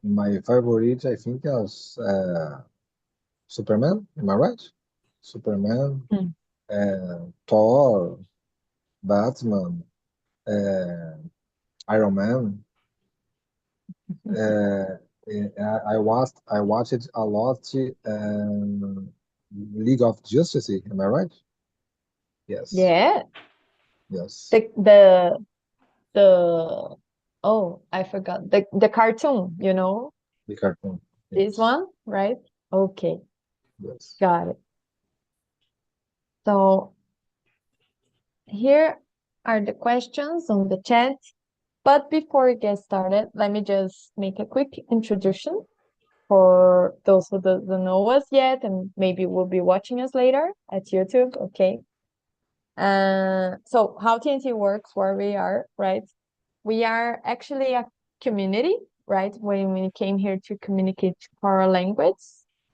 My favorite, I think, is Superman. Am I right? Superman, Mm. Thor, Batman, uh, Iron Man. Uh, I watched a lot League of Justice. Am I right? Yes. Yeah, Yes. the oh, I forgot the cartoon, The cartoon. this Yes. one, right? Okay, Yes. got it. So here are the questions on the chat. But before we get started, let me just make a quick introduction for those who don't know us yet and maybe will be watching us later at YouTube. Okay. So how TNT works, where we are, right? We are actually a community, right? When we came here to communicate our language,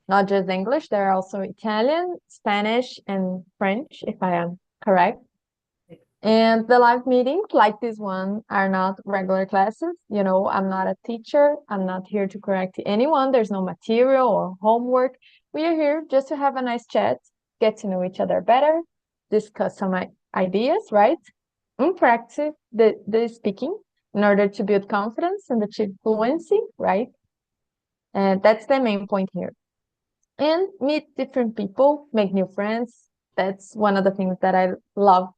not just English, there are also Italian, Spanish, and French, if I am correct. And the live meetings like this one are not regular classes. I'm not a teacher. I'm not here to correct anyone. There's no material or homework. We are here just to have a nice chat, get to know each other better, discuss some ideas, right? And practice the speaking in order to build confidence and achieve fluency, right? And that's the main point here. And meet different people, make new friends. That's one of the things that I love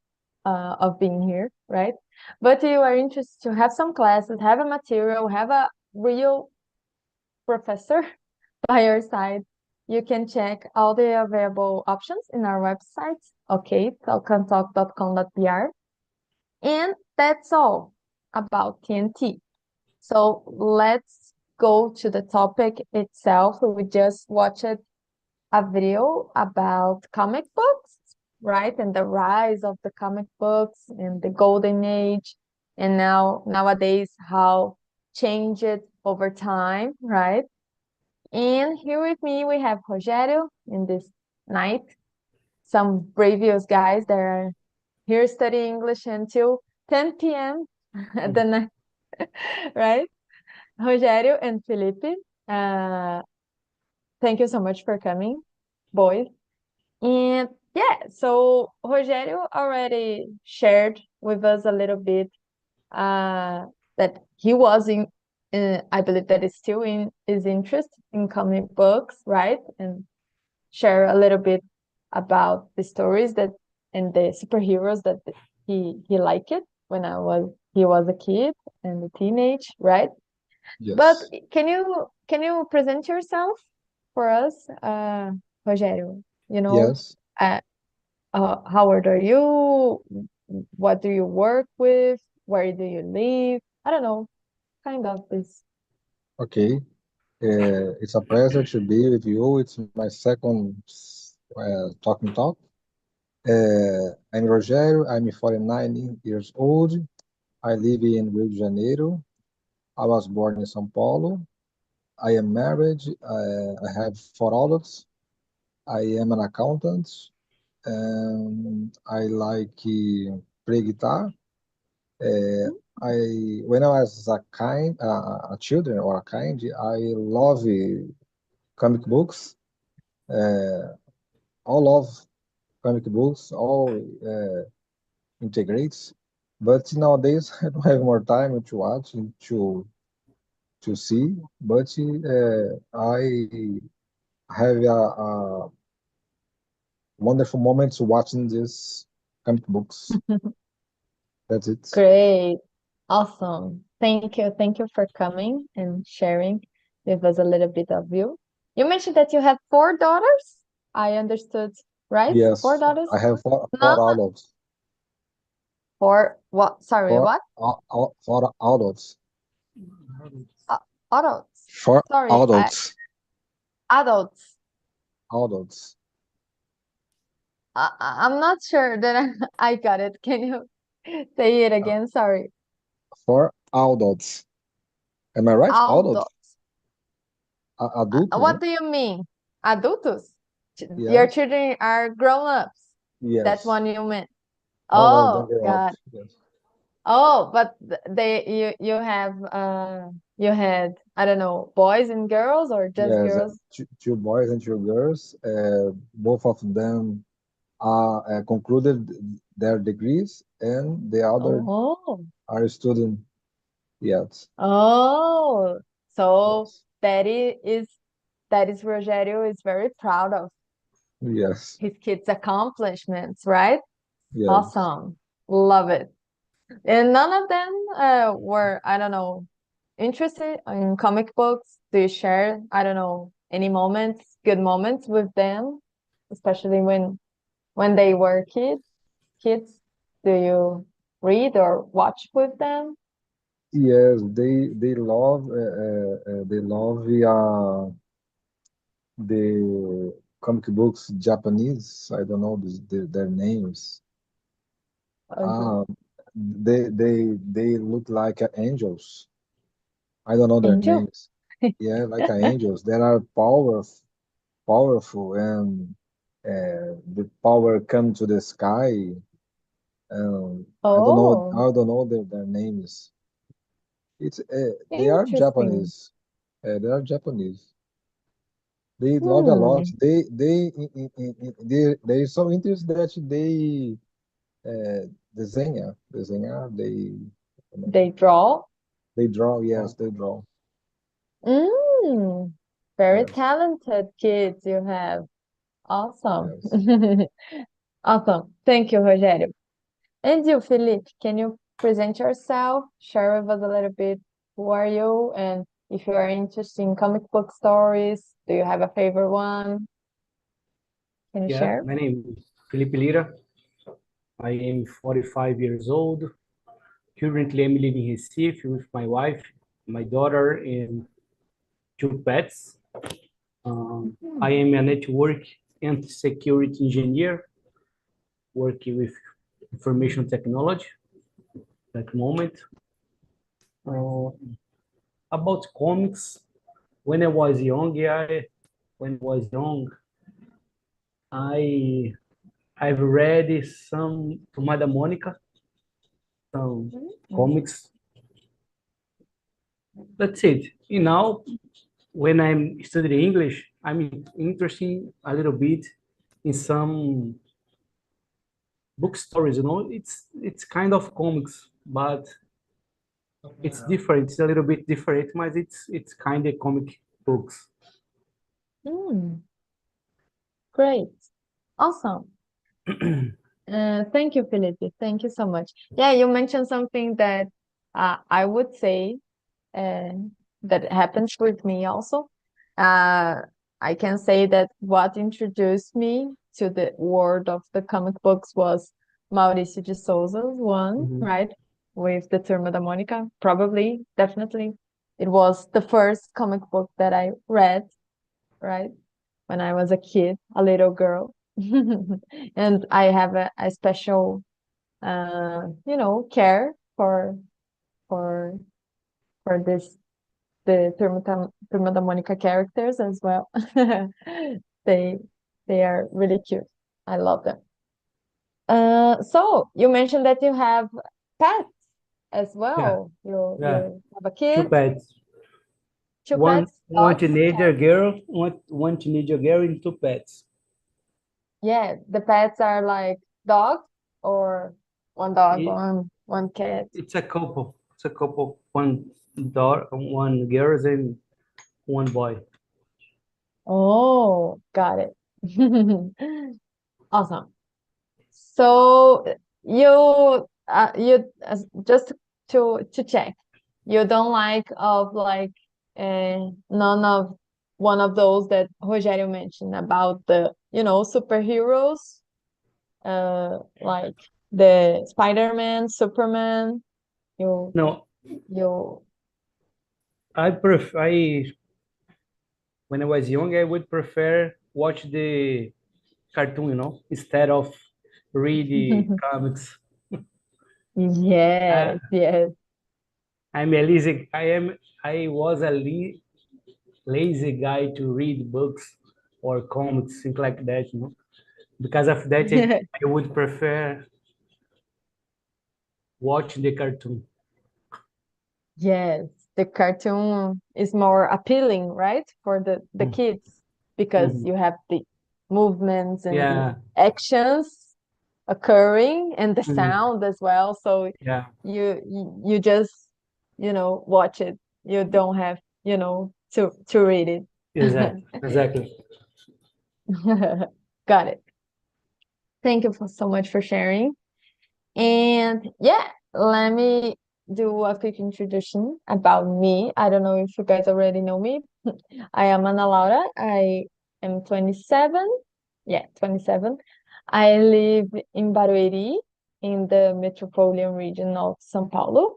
of being here, right? But you are interested to have some classes, have a material, have a real professor by your side. You can check all the available options in our website, okay, talkandtalk.com.br. And that's all about TNT. So let's go to the topic itself. We just watched a video about comic books, right? And the rise of the comic books and the golden age, and now nowadays how changed it over time, right? And here with me we have Rogério in this night, some previous guys that are here studying English until 10 p.m. at the night, right? Rogério and Felipe, uh, thank you so much for coming, boys. And yeah, so Rogério already shared with us a little bit that he was in, I believe that is still in his interest in comic books, right? And share a little bit about the stories that and the superheroes that he liked it when he was a kid and a teenage, right? But Yes. can you present yourself for us, Rogério? You know, Yes. uh, how old are you? What do you work with? Where do you live? I don't know, kind of this. Okay. It's a pleasure to be with you. It's my second talking talk. I'm Rogério. I'm 49 years old. I live in Rio de Janeiro. I was born in São Paulo. I am married. I have four adults. I am an accountant. I like play guitar. Uh, I when I was a children or a kind, I love comic books. Uh, all of comic books, all integrates. But nowadays I don't have more time to watch and to see. But I have a wonderful moments watching these comic books. That's it. Great. Awesome. Thank you for coming and sharing with us a little bit of you. You mentioned that you have four daughters. I understood, right? Four Yes, daughters? I have No, four adults. four what? Sorry, Four what? four adults. Uh, adults. Four Sorry, adults. adults. Adults. I'm not sure that I got it. Can you say it Uh, again? Sorry. Four adults. Am I right? Adults. Adults. Adulto, What né? do you mean? Adultos? Your Yes. children are grown-ups. That's Yes. what you meant. No, no, don't Oh, grow up. God. Yes. Oh, but they you have you had, I don't know, boys and girls or just Yes, girls? two boys and two girls. Both of them are concluded their degrees, and the other Oh, are student yet. oh, so Yes, that is Rogério is very proud of yes, his kids' accomplishments, right? yes. Awesome. Love it. And none of them were, I don't know, interested in comic books. Do you share, I don't know, any moments, good moments with them, especially when they were kids? Do you read or watch with them? Yes, they love the comic books Japanese. I don't know their names. Okay. Uh, they look like angels. I don't know their Angel? names. Yeah, like angels. They are powerful, and the power come to the sky. Oh, I don't know their names. It's they are interesting. Japanese. They are Japanese. They love a lot. Hmm. They so interested that they desenhar. They draw? They draw. Yes, they draw. Mm, very Yes, talented kids you have. Awesome. yes. Awesome. Thank you, Rogério. And you, Felipe, can you present yourself? Share with us a little bit who are you and if you are interested in comic book stories, do you have a favorite one? Can you Yeah, share? my name is Felipe Lira. I am 45 years old. Currently, I'm living in Recife with my wife, my daughter, and two pets. I am a network and security engineer working with information technology at the moment. Uh, about comics, when I was young, I I've read some Turma da Mônica, some Mm. comics. That's it. You know, when I'm studying English, I'm interested a little bit in some book stories. It's kind of comics, but it's different. It's a little bit different, but it's kind of comic books. Mm, great. Awesome. Thank you, Felipe. Thank you so much. Yeah, you mentioned something that I would say uh, that happens with me also. Uh, I can say that what introduced me to the world of the comic books was Maurício de Souza's one, Mhm. right? With the Turma da Mônica. Probably, definitely. It was the first comic book that I read, right? When I was a kid, a little girl. And I have a special, care for for this the Turma da Mônica characters as well. They they are really cute. I love them. So you mentioned that you have pets as Yeah, well. You yeah. you have a Two kid, pets. two pets, One dogs, teenager cats. girl, one teenager girl, and two pets. Yeah, the pets are like dogs or one dog, It, one cat. it's a couple. It's a couple. One daughter, one girl, and one boy. Oh, got it. Awesome. So just to check, you don't like of like none of one of those that Rogério mentioned about the superheroes, like the Spider-Man, Superman. You No, you I when I was young, I would prefer watch the cartoon, instead of read the comics. I, yes, yes. I'm a lazy. I was a lazy guy to read books or comics, things like that. Because of that, I would prefer watch the cartoon. Yes, the cartoon is more appealing, right, for the Mm. kids because you have the movements and the Yeah. actions occurring and the Mm. sound as well. So Yeah. you just, watch it. You don't have, to read it. Exactly. Got it. Thank you so much for sharing. And yeah, let me do a quick introduction about me. I don't know if you guys already know me. I am Ana Laura. I am 27. Yeah, 27. I live in Barueri in the metropolitan region of São Paulo.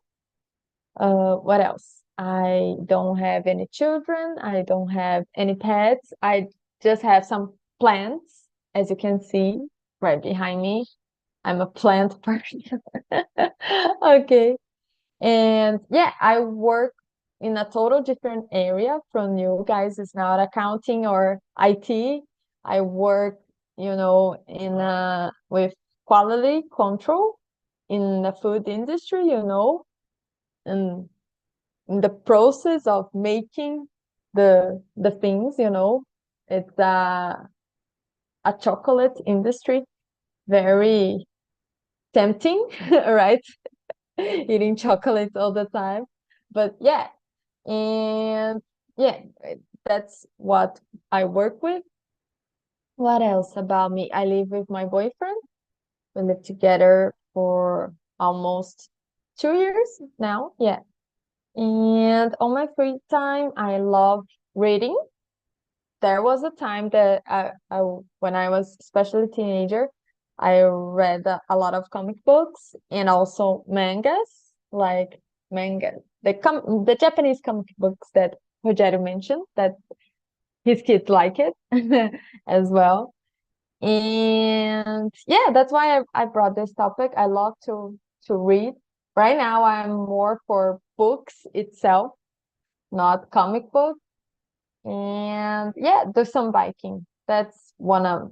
What else? I don't have any children. I don't have any pets. I just have some plants, as you can see right behind me. I'm a plant person. Okay. And yeah, I work in a total different area from you guys. It's not accounting or IT. I work, in with quality control in the food industry, and in the process of making the things, it's a chocolate industry, very tempting, right? Eating chocolate all the time. But yeah, and yeah, that's what I work with. What else about me? I live with my boyfriend. We live together for almost 2 years now. Yeah. And on my free time, I love reading. There was a time that when I was especially teenager, I read a lot of comic books and also mangas, like the Japanese comic books that Rogério mentioned, that his kids like it as well. And yeah, that's why I brought this topic. I love to read. Right now, I'm more for books itself, not comic books. And yeah, do some biking. That's one of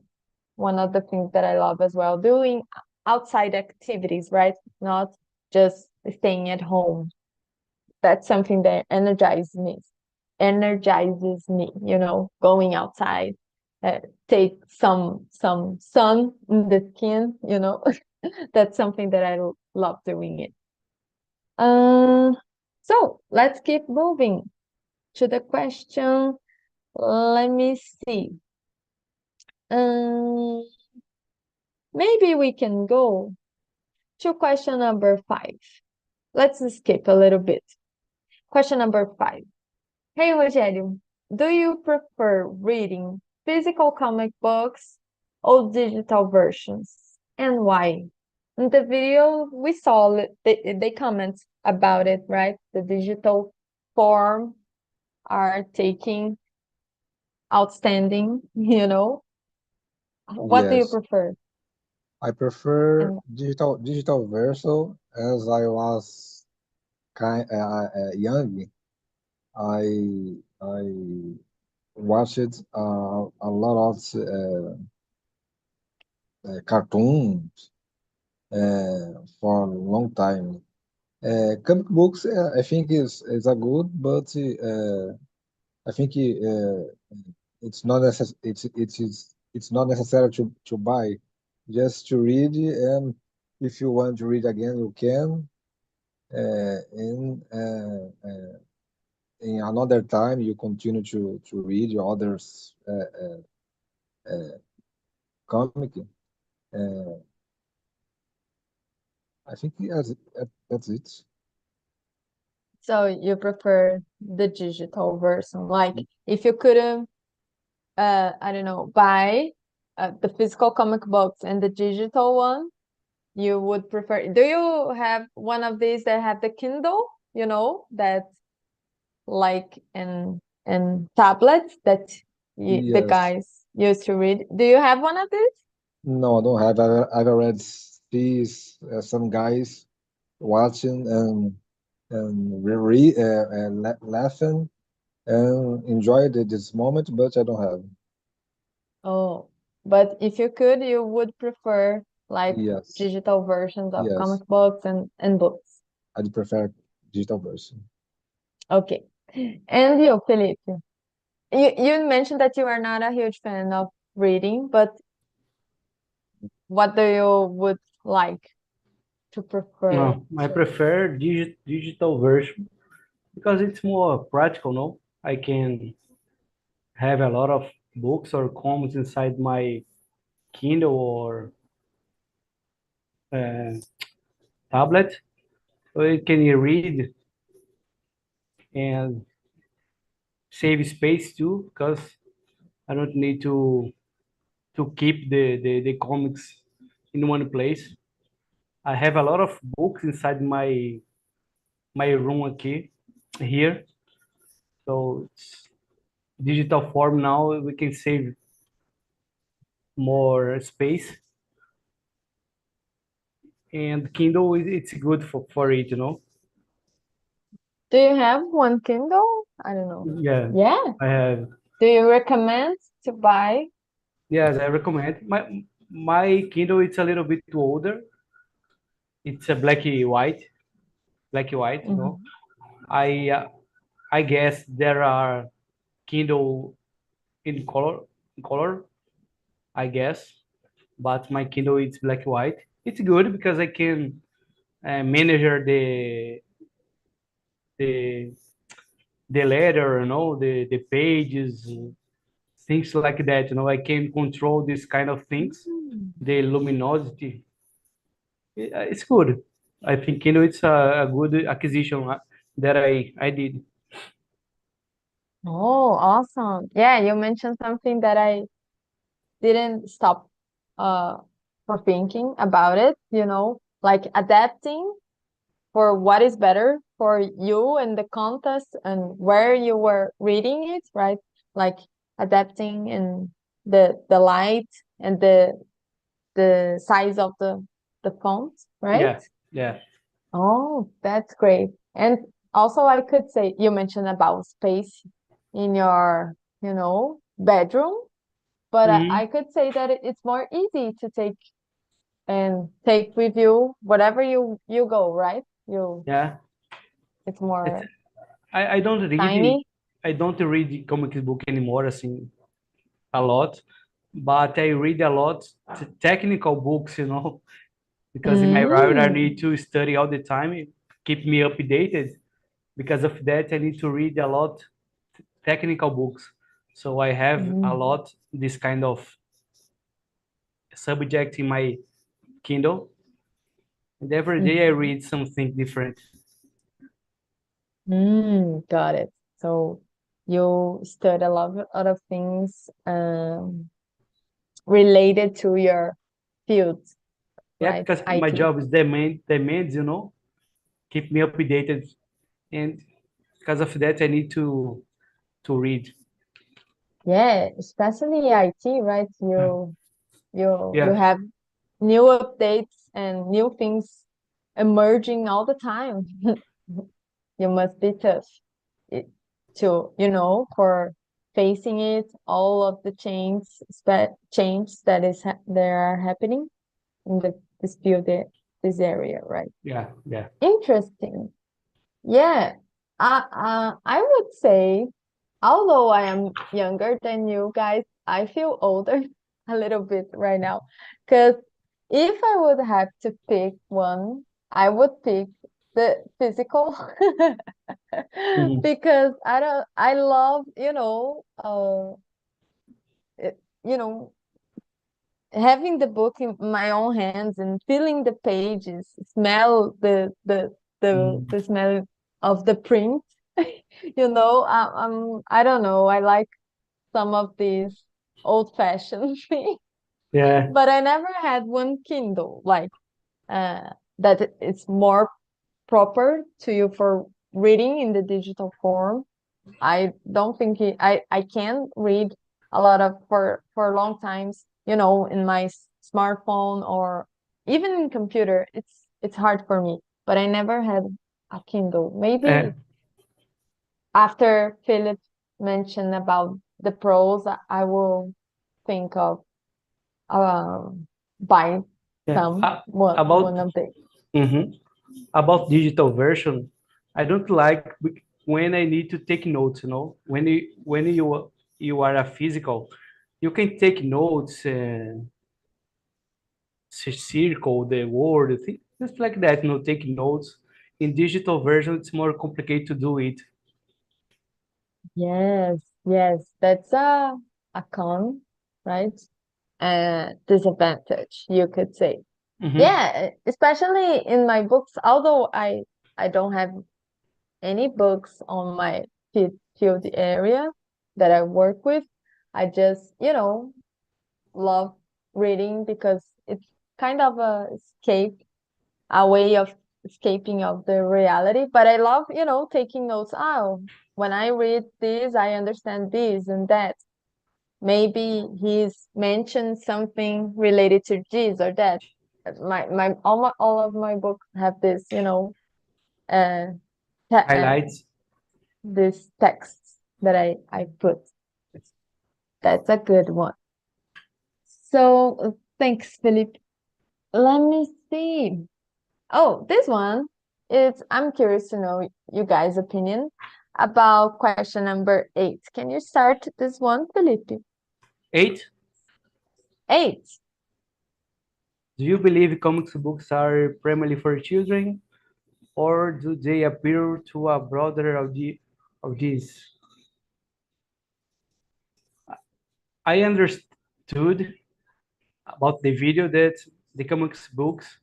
the things that I love as well. Doing outside activities, right? Not just staying at home. That's something that energizes me, going outside, take some sun in the skin. That's something that I love doing it. Uh, so let's keep moving to the question. Let me see. Um, Maybe we can go to question number 5. Let's skip a little bit. Question number 5. Hey, Rogério, do you prefer reading physical comic books or digital versions? And why? In the video, we saw they comment about it, right? The digital form are taking outstanding, What do you Yes, prefer? I prefer And digital version. As I was young, I watched a lot of cartoons for a long time. Comic books, I think is a good, but I think it's not necessary to buy, just to read, and if you want to read again, you can. In another time, you continue to read your others comic. Uh, I think that's it. so you prefer the digital version. Like if you couldn't, I don't know, buy the physical comic books and the digital one, you would prefer. Do you have one of these that have the Kindle, that's like in tablets that the Yes. guys used to read? Do you have one of these? No, I don't have. I've already see some guys watching and laughing and enjoy this moment, but I don't have. Oh, but if you could, you would prefer like Yes, digital versions of yes, comic books and books. I'd prefer digital version. Okay. And you, Felipe? You mentioned that you are not a huge fan of reading, but what do you would like to prefer No, I to? prefer digital version because it's more practical, no? I can have a lot of books or comics inside my Kindle or uh, tablet. So I can read and save space too, because I don't need to keep the comics in one place. I have a lot of books inside my room here. So it's digital form now we can save more space, and Kindle it's good for it, you know. Do you have one Kindle? I don't know. Yeah, Yeah. I have. Do you recommend to buy? Yes, I recommend. My Kindle it's a little bit older. It's a black and white, you know. Mhm. I uh, I guess there are Kindle in color, I guess, but my Kindle it's black and white. It's good because I can manage the the letter, you know, the pages, things like that. You know, I can control this kind of things, Mm. the luminosity. It's good. I think Kindle it's a good acquisition that I did. Oh, awesome. Yeah, you mentioned something that I didn't stop uh for thinking about it, like adapting for what is better for you and the context and where you were reading it, right? Like adapting in the light and the size of the font, right? Yeah, yeah. Oh, that's great. And also I could say you mentioned about space in your, bedroom, but I Hmm. could say that it's more easy to take with you whatever you go, right? Yeah. It's It's, more I don't read tiny. I don't read comic book anymore. I think a lot, but I read a lot technical books, you know, because in my route I Mm, need to study all the time, keep me updated. Because of that, I need to read a lot technical books. So I have a mm, lot this kind of subject in my Kindle, and every day I mhm. read something different. Got it. So you study a lot of things related to your field, Yeah, right? because my IT. job is demands, you know, keep me updated, and because of that, I need to read. Yeah, especially IT, right? Yeah, You yeah, have new updates and new things emerging all the time. You must be tough it, to, for facing it, all of the change that are happening in this field, this area, right? yeah, yeah. Interesting. Yeah, I would say, although I am younger than you guys, I feel older a little bit right now. Because if I would have to pick one, I would pick the physical Mhm. because I love, you know, having the book in my own hands and feeling the pages, smell the Mhm. smell of the print. I don't know. I like some of these old-fashioned things, Yeah, but I never had one Kindle like that. It's more proper to you for reading in the digital form. I don't think I can read a lot of for long times, in my smartphone or even in computer. It's hard for me, but I never had a Kindle. uh, Maybe after Philip mentioned about the pros, I will think of buying yeah. some one About of the. mhm. About digital version, I don't like when I need to take notes, you know, when you are a physical, you can take notes and circle the word, just like that, you know, take notes. In digital version, it's more complicated to do it. Yes, yes, that's a con, right? Disadvantage, you could say. Mhm. Yeah, especially in my books, although I don't have any books on my field area that I work with. I just, love reading because it's kind of a way of escaping of the reality. But I love, taking notes. Oh, when I read this, I understand this and that. Maybe he's mentioned something related to this or that. All of my books have this, uh, Highlights. this text that I put. That's a good one. So thanks, Philip. Let me see. Oh, this one is, I'm curious to know you guys' opinion about question number 8. Can you start this one, Felipe? 8. 8. Do you believe comics books are primarily for children, or do they appeal to a broader audience? I understood about the video that the comics books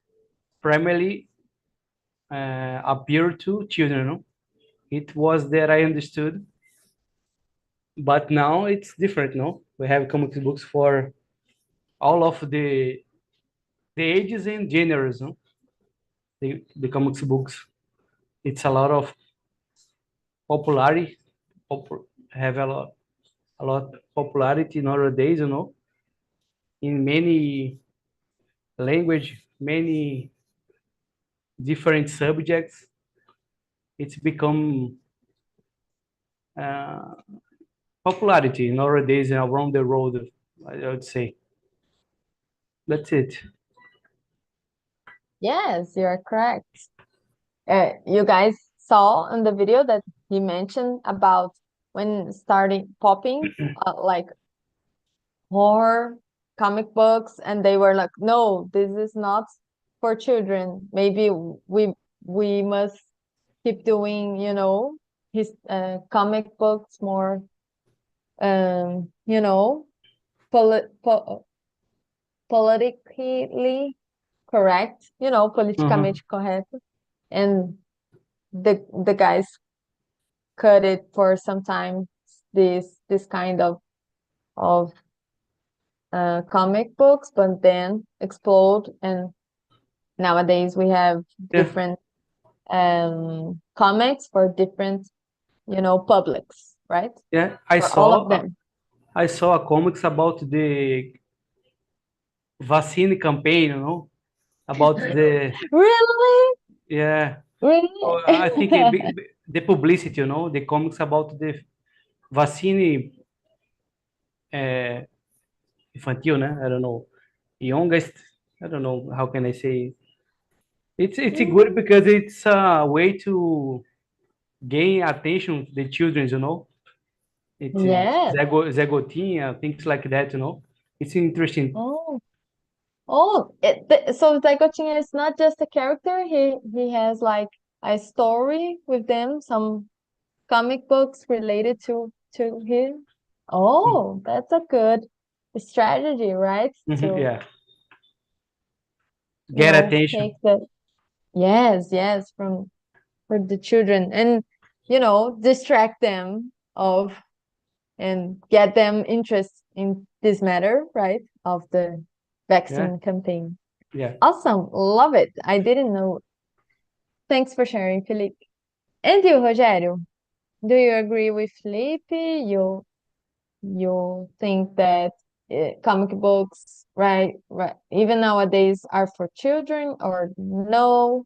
primarily appeal to children. No? It was that I understood, but now it's different. No, we have comics books for all of the ages and genres. No, the comics books. It's a lot of popularity. Have a lot popularity nowadays. You know, in many language, many different subjects. It's become uh, popularity nowadays and around the world. I would say that's it. Yes, you're correct. You guys saw in the video that he mentioned about when starting popping, like horror comic books, and they were like, no, this is not for children. Maybe we must keep doing, his comic books more, you know, poli po politically correct, Mhm. politicamente correto. And the guys cut it for sometimes this kind of comic books, but then explode. And nowadays we have Yeah, different comics for different, publics, right? yeah. For all of them. I saw a comics about the vaccine campaign. You know, about the Really? yeah. Really? So I think the publicity. You know, the comics about the vaccine uh, infantil. Né? I don't know, youngest. I don't know how can I say. It's good Mm, because it's a way to gain attention to the children. You know, it's yes. Zegotinha, things like that. You know, it's interesting. Oh. Oh, so Zygotin is not just a character. He has like a story with them, some comic books related to him. Oh, that's a good strategy, right? Mhm, To, yeah, get take attention. the, yes, yes, from for the children, and distract them of and get them interest in this matter, right? Of the Yeah, vaccine campaign. yeah. Awesome. Love it. I didn't know. Thanks for sharing, Felipe. And you, Rogério, do you agree with Felipe? You think that comic books, right, even nowadays are for children or no?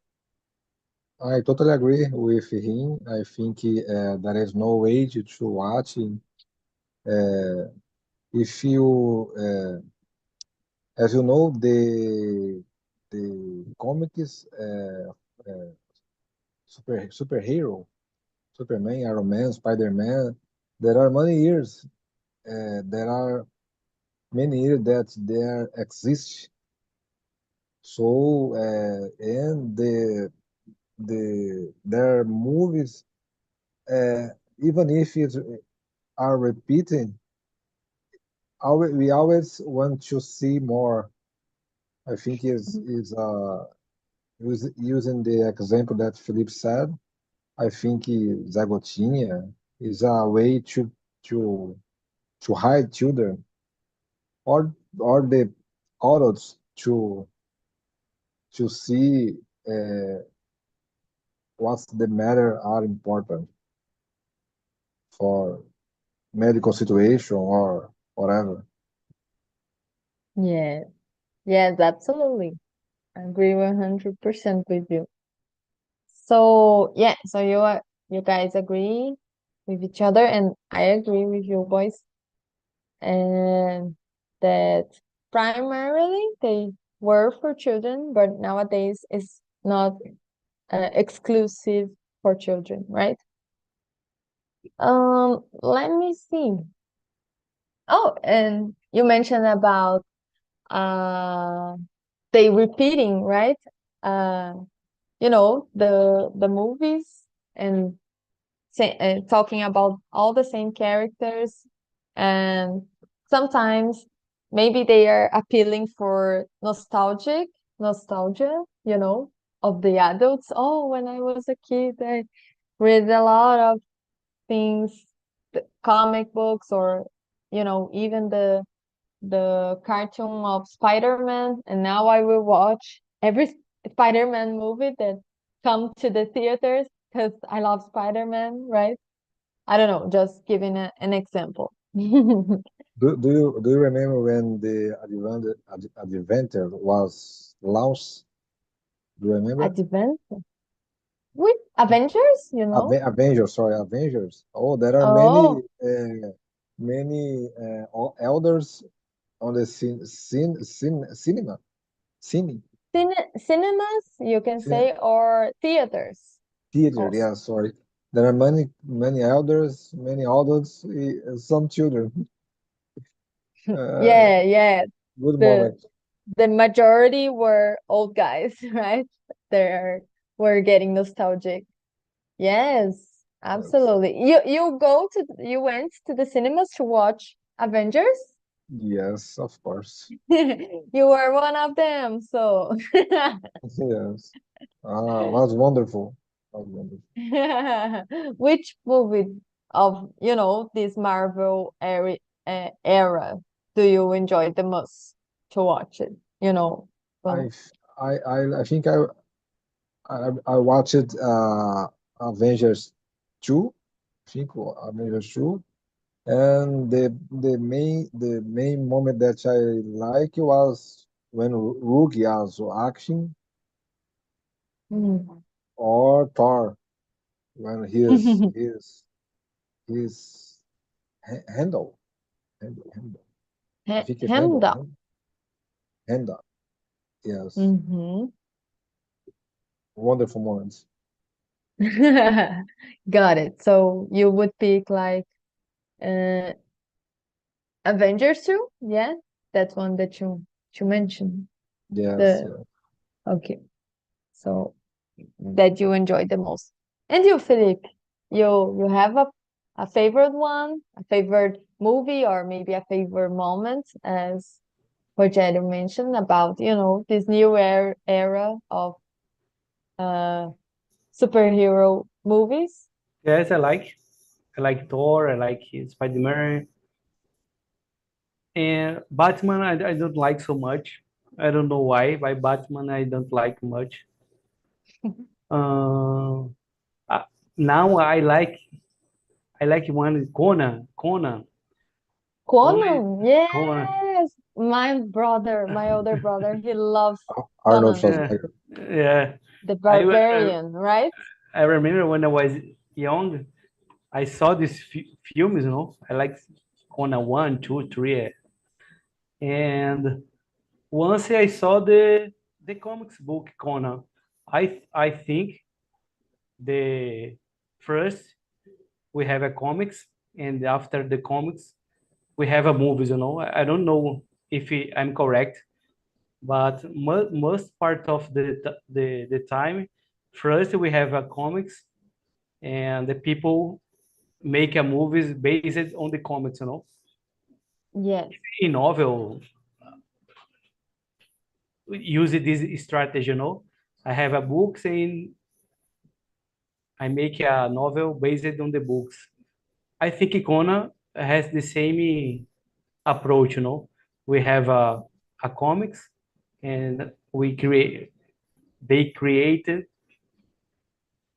I totally agree with him. I think there is no age to watch. If you, as you know, the comics, uh, superhero, Superman, Iron Man, Spider-Man. There are many years. There are many years that there exist. So and their movies, even if it are repeating, we always want to see more. I think using the example that Felipe said. I think Zagotinha is a way to to hide children or the adults to see what's the matter are important for medical situation or whatever. Yeah. Yes, absolutely. I agree 100% with you. So yeah, so you guys agree with each other, and I agree with you boys, and that primarily they were for children, but nowadays it's not exclusive for children, right? Let me see. Oh, and you mentioned about uh they repeating, right? Uh, the movies and talking about all the same characters, and sometimes maybe they are appealing for nostalgia, of the adults. Oh, when I was a kid, I read a lot of things, comic books, or even the cartoon of Spider-Man, and now I will watch every Spider-Man movie that come to the theaters because I love Spider-Man, right? I don't know, just giving an example. Do you remember when the Adventure was launched? Do you remember? Advent with Avengers, Avengers, sorry, Avengers. Oh, there are Oh, many elders on the cinema, cine, cinemas, you can cine, say, or theaters theater. also. Yeah, sorry. There are many elders, many adults, some children. Uh, Yeah, yeah. Good The moment. the majority were old guys, right? They're were getting nostalgic. Yes, Yes, absolutely. You went to the cinemas to watch Avengers? yes, of course. You were one of them, so Yes. Was wonderful. Was wonderful. which movie of, this Marvel era do you enjoy the most to watch it? I Well, f- I think I watched Avengers 2, I think Avengers 2, and the main moment that I like was when Rugi also action mm. or Thor when his handle. I think it's Hemda. handle. Yes, Hmm. wonderful moments. Got it. So you would pick like uh Avengers 2? Yeah, that's one that you mentioned. Yes, The yeah. Okay, so that you enjoy the most. And you, Felipe, you have a favorite one, a favorite movie, or maybe a favorite moment, as Rogério mentioned about, this new era of uh superhero movies. Yes, I like Thor. I like Spider-Man. And Batman, I don't like so much. I don't know why. Why Batman I don't like much. Uh, uh, Now I like one Conan, Conan, Conan. yes. My older brother, he loves Arnold Conan, Yeah, Schwarzenegger. yeah. the I barbarian, right? I remember when I was young, I saw these films. I like Conan 1, 2, 3, and once I saw the comics book Conan, I think the first we have a comics, and after the comics, we have a movies. I don't know if I'm correct, but most part of the time, first we have a comics, and the people make a movies based on the comics. Yes. In novel, we use this strategy. I have a book saying I make a novel based on the books. I think Icona has the same approach. We have a comics, and they created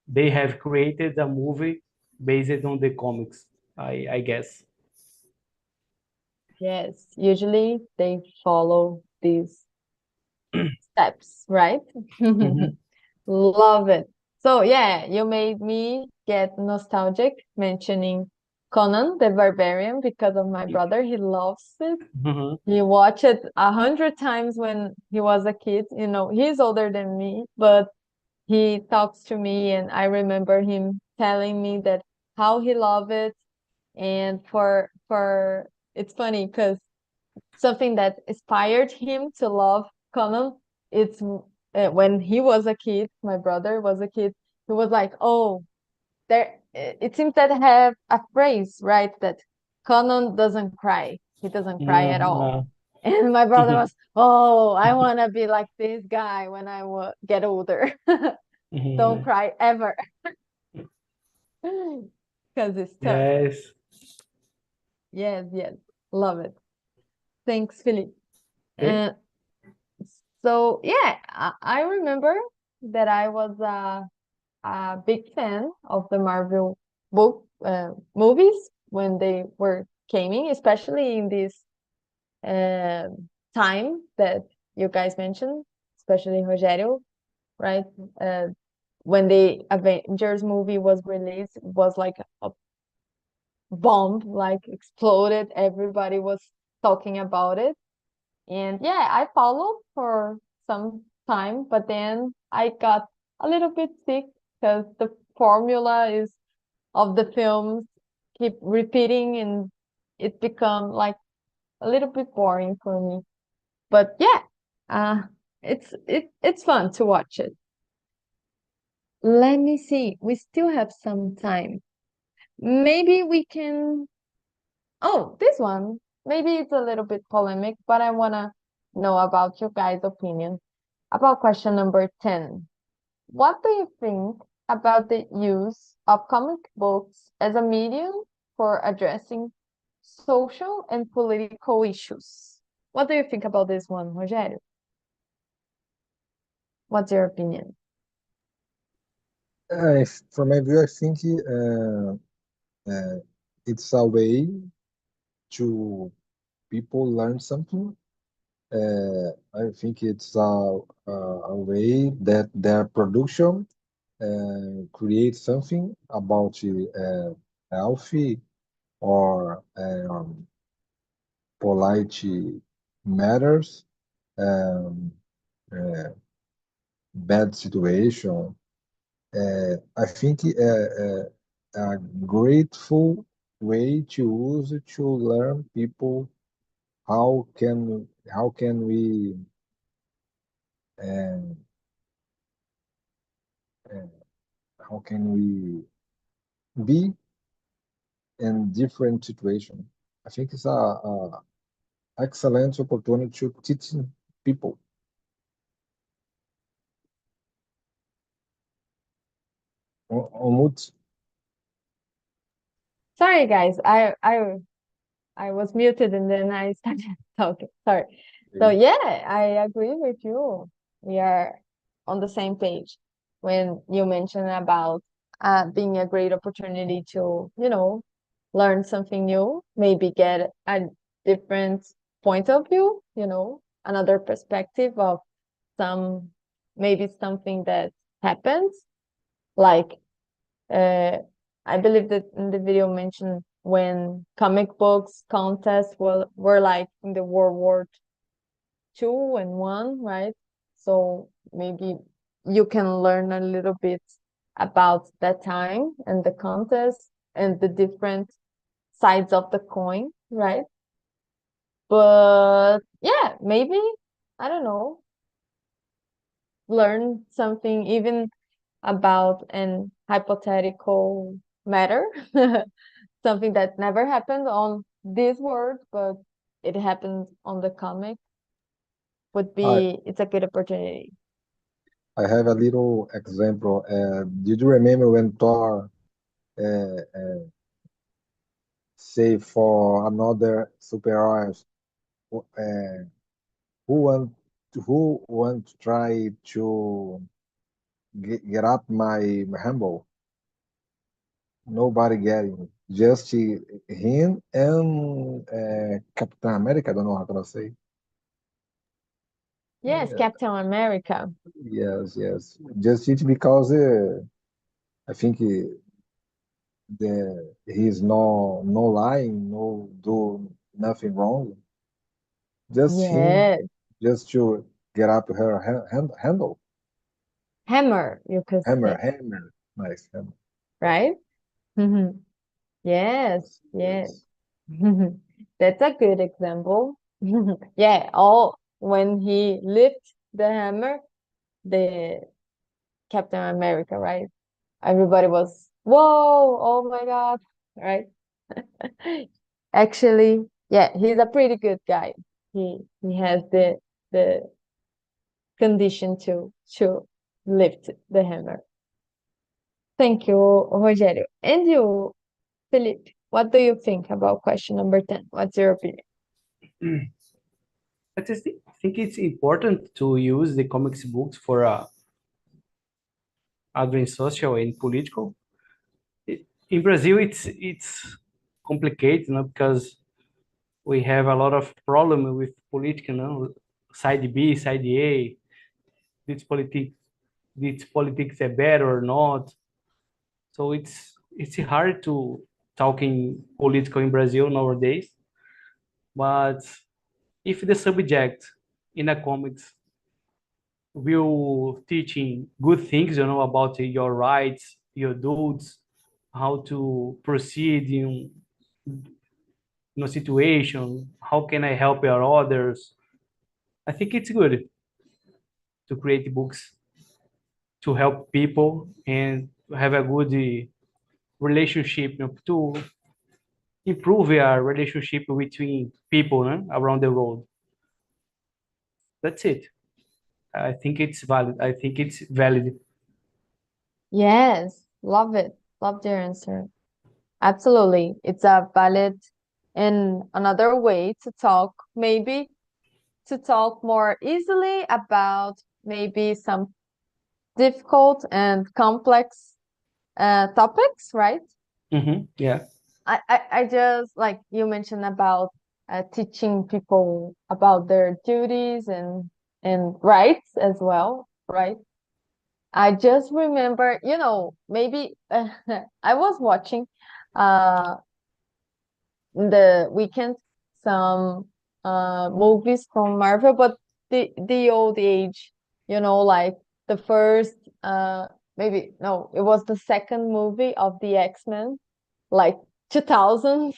they have created a movie based on the comics, I guess. Yes. Usually they follow these steps, right? Mhm. Love it. So yeah, you made me get nostalgic mentioning Conan the Barbarian because of my brother. He loves it. Mhm. He watched it 100 times when he was a kid. He's older than me, but he talks to me, and I remember him telling me that how he loved it. And for it's funny because something that inspired him to love Conan, it's when he was a kid, my brother was a kid, he was like, oh, it seems that I have a phrase, right? That Conan doesn't cry. He doesn't cry at all. Mhm. And my brother was, oh, I want to be like this guy when I get older. Don't Mhm. cry ever. Because it's tough. Yes. Yes, yes. Love it. Thanks, Philip. Okay. And so, yeah, I remember that I was a big fan of the Marvel movies when they were coming, especially in this uh, time that you guys mentioned, especially Rogério, right? Uh, when the Avengers movie was released, it was like a bomb, like exploded. Everybody was talking about it. And yeah, I followed for some time, but then I got a little bit sick because the formula is of the films keep repeating, and it become like a little bit boring for me. But yeah, uh it's fun to watch it. Let me see. We still have some time. Maybe we can. Oh, this one. Maybe it's a little bit polemic, but I wanna know about your guys' opinion about question number 10. What do you think about the use of comic books as a medium for addressing social and political issues? What do you think about this one, Rogério? What's your opinion? From my view, I think uh, it's a way to people learn something. I think it's a way that their production creates something about healthy or polite matters, um, uh, bad situation. I think a grateful way to use it to learn people how can we uh, uh, how can we be in different situations. I think it's a excellent opportunity to teach people. Umut, Sorry, guys. I was muted and then I started talking. Sorry. So yeah, I agree with you. We are on the same page when you mentioned about being a great opportunity to, learn something new, maybe get a different point of view, another perspective of some, maybe something that happens. Like uh, I believe that in the video mentioned when comic books contests were like in the World War II and One, right? So maybe you can learn a little bit about that time and the contest. and the different sides of the coin, right? But yeah, maybe, I don't know, learn something even about an hypothetical matter, something that never happened on this world, but it happened on the comic, would I be, it's a good opportunity. I have a little example. Did you remember when Thor say for another superheroes uh, who want to try to get up my humble? Nobody getting. Just him and Captain America. I don't know how to say. Yes, Captain America. Yes, yes. Just it because I think he's no lying, no do nothing wrong. Just him, Yes, just to get up her handle, hammer, you could say, hammer, nice hammer. right? Yes, yes. Yes, That's a good example. Yeah, all when he lifts the hammer, the Captain America, right? Everybody was, whoa, oh my God, right? Actually, yeah, he's a pretty good guy. He has the condition to lift the hammer. Thank you, Rogério. And you, Felipe, what do you think about question number 10? What's your opinion? I think it's important to use the comics books for advent social and political. In Brazil, it's complicated, because we have a lot of problem with political, side B, side A, this politics are better or not. So it's hard to talking political in Brazil nowadays. But if the subject in a comics will teaching good things, about your rights, your duties, how to proceed in a situation, how can I help your others? I think it's good to create books to help people and have a good relationship, to improve our relationship between people, around the world. That's it. I think it's valid. I think it's valid. Yes, love it. Love your answer. Absolutely. It's a valid and another way to talk, maybe to talk more easily about maybe some difficult and complex topics, right? Yeah. I just like you mentioned about teaching people about their duties and rights as well, right? I just remember, maybe I was watching uh the weekend some movies from Marvel, but the old age, like the first maybe no, it was the second movie of the X-Men, like 2000s.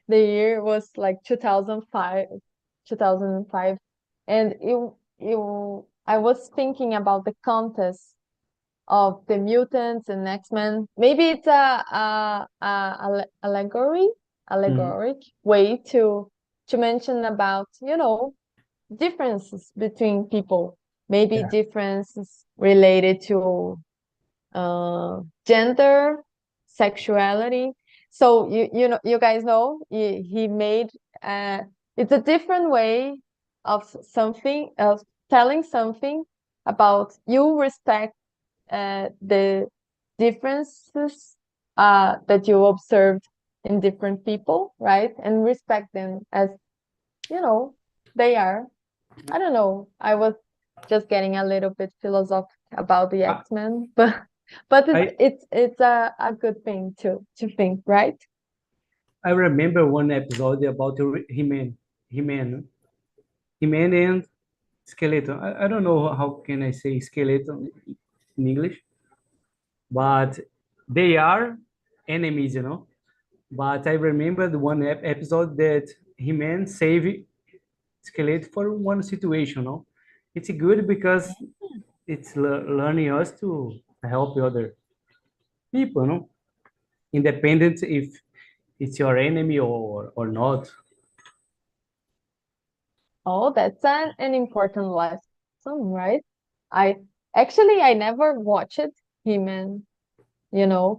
The year was like 2005, 2005, and I was thinking about the contest of the mutants and X-Men. Maybe it's Mhm. allegoric way to mention about, differences between people. Maybe yeah, differences related to gender, sexuality. So you guys know he made uh, it's a different way of telling something about you respect the differences that you observed in different people, right? And respect them as you know they are. I don't know. I was just getting a little bit philosophical about the I, X-Men, but it's I it's it's a good thing to think, right? I remember one episode about He-Man, He-Man and Skeleton. I don't know how can I say skeleton in English, but they are enemies, But I remember the one episode that He-Man saved Skeletor for one situation, It's good because it's learning us to help the other people, Independent if it's your enemy or not. Oh, that's an important lesson, right? I I never watched He-Man,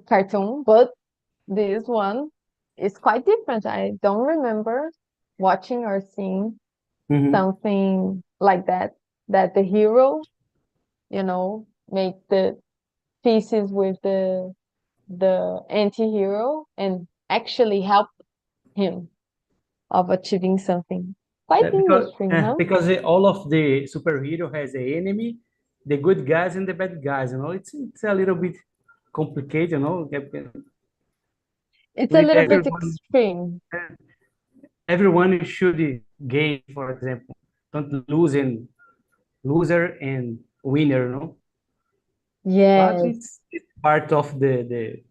cartoon, but this one is quite different. I don't remember watching or seeing Mhm. something like that the hero, make the pieces with the anti-hero and actually help him of achieving something. Quite Because interesting, huh? because all of the superhero has a enemy, the good guys and the bad guys. It's a little bit complicated. It's a With little bit everyone, extreme. everyone should gain. For example, don't lose and loser and winner. But Yes. it's part of the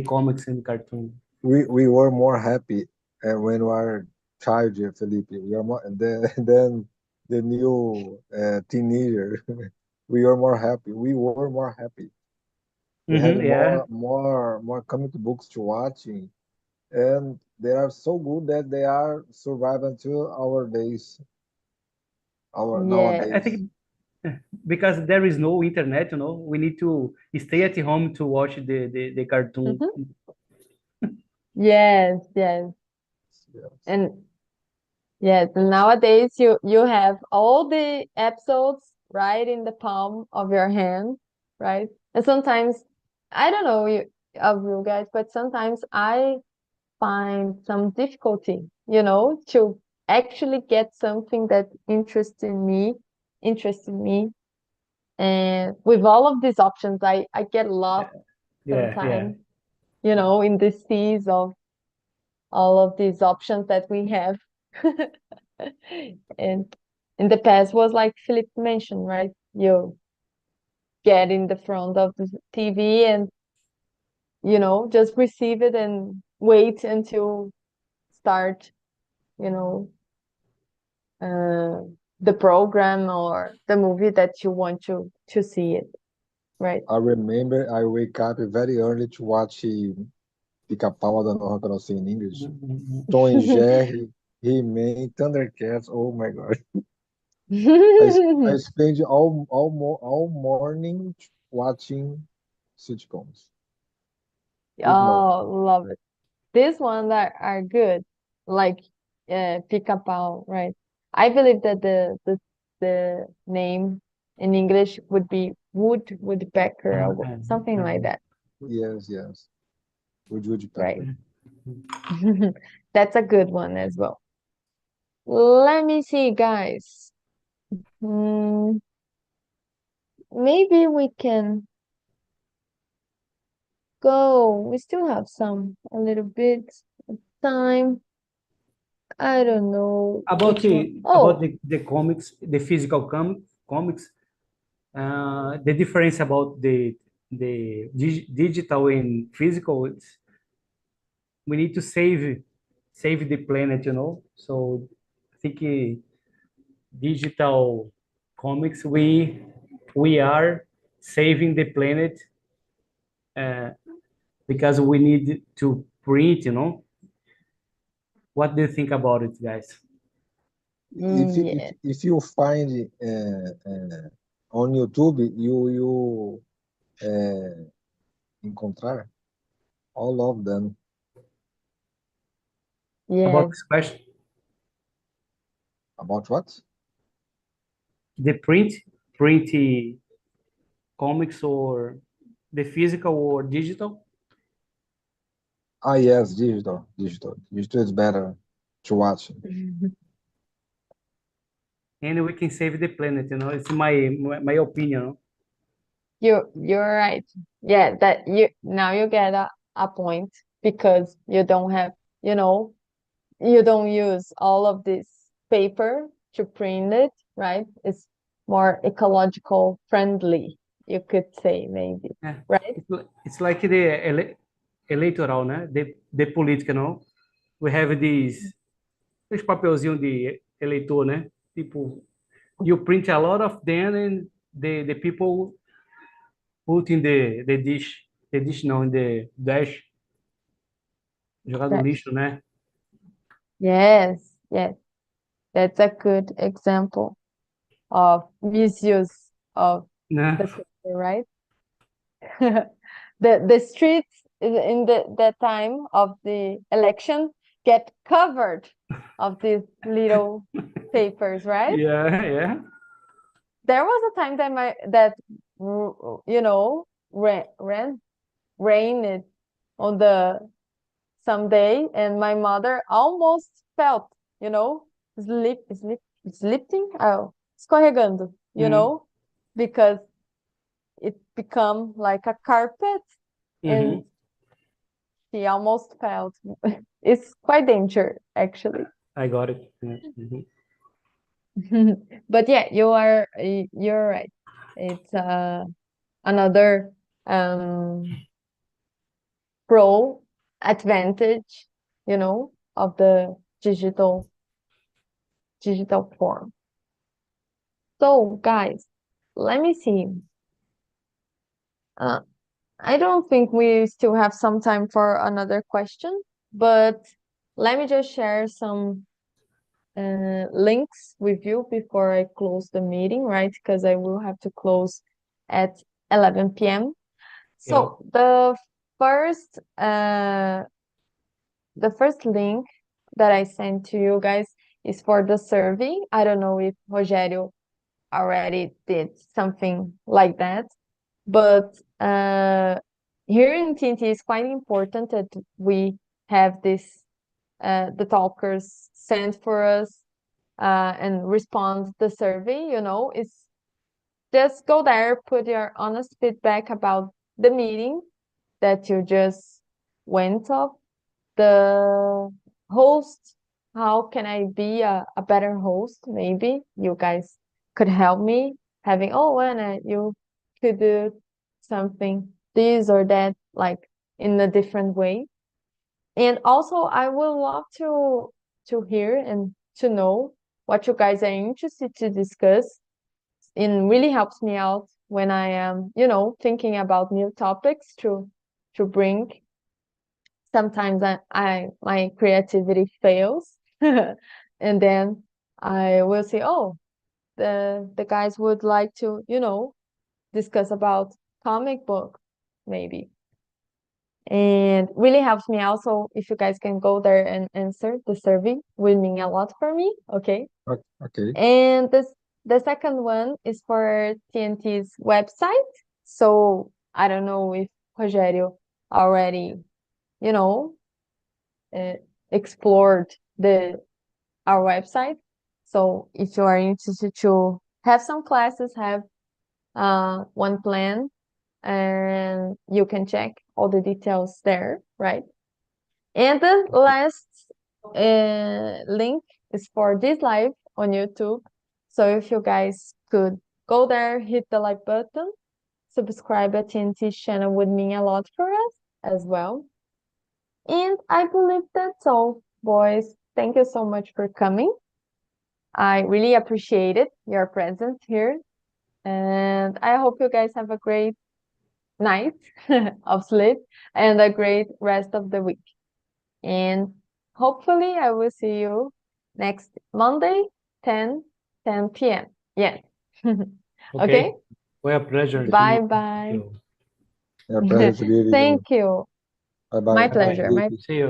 comics and cartoon. We were more happy when we were child, Felipe. We are more than the new teenager. We are more happy. We were more happy. We had Yeah, more comic books to watching, and they are so good that they are survive until our days, our I Yes. nowadays. think because there is no internet, we need to stay at home to watch the cartoon. Hmm. Yes, yes. Yes. And yes, nowadays you have all the episodes right in the palm of your hand, right? And sometimes I don't know of you guys, but sometimes I find some difficulty, to actually get something that interested me. And with all of these options, I get lost Yeah. sometimes, in the seas of all of these options that we have. And in the past was like Philip mentioned, right? You get in the front of the TV and, just receive it and wait until start, you know, uh, the program or the movie that you want to see it, right? I remember I wake up very early to watch Pica-Pau, I don't know how can I say in English. Tom and Jerry, He-Man, Thundercats. Oh my God. I spend all morning watching sitcoms with no. Oh, love it. These ones are good, like pica-pau, right? I believe that the name in English would be woodpecker or something like that, Yes, yes. With right? Woodpecker. That's a good one as well. Let me see, guys. Hmm, maybe we can go. We still have a little bit of time. I don't know About which one. about Oh, the comics, the physical comics, the difference about the digital and physical, we need to save the planet, So I think digital comics, we are saving the planet uh, because we need to print, What do you think about it, guys? yeah. If you find on YouTube, you encontrar all of them. About Yes. this question, About what? the print comics or the physical or digital, Ah, yes, digital is better to watch. and we can save the planet, It's my opinion. You're right. Yeah, that you get a point because you know, you don't use all of this paper to print it, right? It's more ecological friendly, you could say maybe, Yeah. right? It's like eleitoral, né? De política, não? We have esse papelzinho de eleitor, né? Tipo, you print a lot of them and the people put in the dish não, in the dash, jogar no Right. lixo, né? Yes, yes. That's a good example of misuse of Né? the paper, right? The streets in that time of the election get covered of these little papers, right? Yeah, yeah. There was a time that you know rained on the someday, and my mother almost felt, you know, slipping, escorregando, you know, because it become like a carpet, and Mhm. she almost felt. It's quite dangerous, actually. I got it. Yeah. Mhm. But yeah, you're right. It's another pro advantage, you know, of the digital form. So guys, let me see. Uh, I don't think we still have some time for another question, but let me just share some links with you before I close the meeting, right? Because I will have to close at 11 p.m. Yeah. So first uh, the first link that I sent to you guys is for the survey. I don't know if Rogério already did something like that, but here in TNT it's quite important that we have this the talkers send for us and respond the survey. You know, it's just go there, put your honest feedback about the meeting that you just went of, the host, how can I be a better host? Maybe you guys could help me having, oh, Anna, you could do something, this or that, like in a different way. And also, I would love to hear and to know what you guys are interested to discuss. It really helps me out when I am, you know, thinking about new topics to bring. Sometimes I my creativity fails, and then I will say, oh, the guys would like to, you know, discuss about comic book, maybe. And really helps me also if you guys can go there and answer the survey, will mean a lot for me. Okay. Okay. And the second one is for TNT's website. So I don't know if Rogério already, you know, explored our website. So if you are interested to have some classes, have one plan, and you can check all the details there, right? And the last link is for this live on YouTube. So if you guys could go there, hit the like button, subscribe at TNT's channel would mean a lot for us as well. And I believe that's all, boys. Thank you so much for coming. I really appreciated your presence here. And I hope you guys have a great night of sleep and a great rest of the week. And hopefully I will see you next Monday, 10 p.m. Yes. Okay? Foi a pleasure to Bye meet bye. you. Yeah, pleasure to be with you. Thank you. Bye bye. My Have a pleasure. good My week. See you.